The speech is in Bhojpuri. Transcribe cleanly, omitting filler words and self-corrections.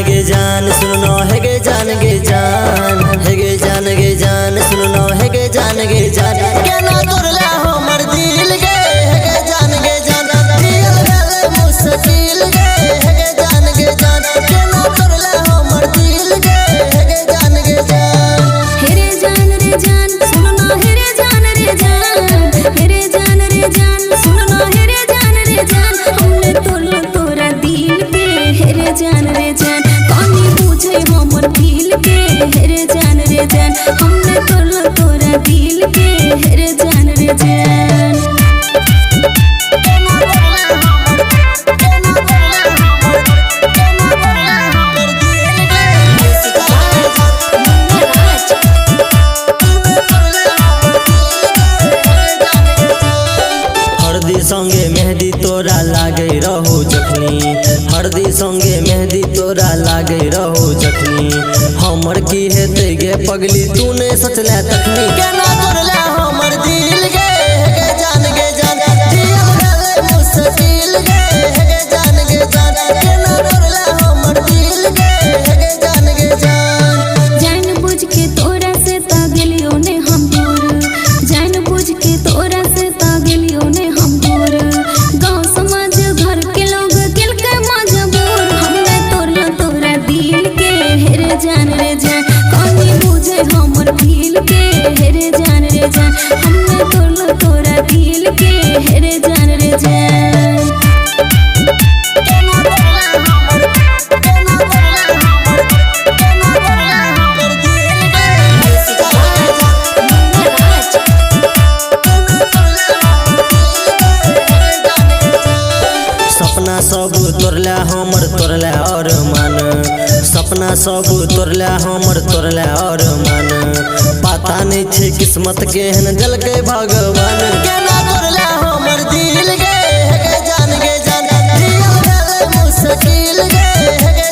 गे जान सुनो है गे जान गे जान है गे जान गे जान सुनो है गे जान गे जान केना तोरला हमर दिल गे है गे जान दिल गले मुश्किल गे है गे जान केना तोरला हमर दिल गे है गे जान हे रे जान सुनो हे रे जान हे रे जान सुनो हे रे जान हमने तोरला तोरा दिल के हे रे जान कौनी पूछे हमर दिल के हे रे जान हमने तोरला तोरा दिल के हे रे जान हरदी संगे मेहंदी तोरा लागे रहो जखनी हरदी संगे मेहंदी तोरा लागे रहो जखनी हमर की हेते गे पगली तूने सचला तखनी केना तोरला हमर दिल गे हे गे जान दिल गले मुश्किल गे हे गे जान केना तोरला हमर दिल गे हे गे जान बुझ के तोरा से तागलियो ने हम दूर जान बुझ के तोरा से तागलियो ने हम दूर गांव समाज घर के लोग दिल के मजबूर हमने तोरला तोरा दिल के हे रे जान कौनी बुझे हमर दिल के हे रे जान हमने तोरला तोरा दिल के हे रे जान सपना सब तोरला हमर तोरला और मन सपना सब तोरला हमर तोरला और मन पता नहीं छे किस्मत केहन जल के भगवान केना तोरला हमर दिल गे हे गे जान दिल गले मुश्किल गे हे गे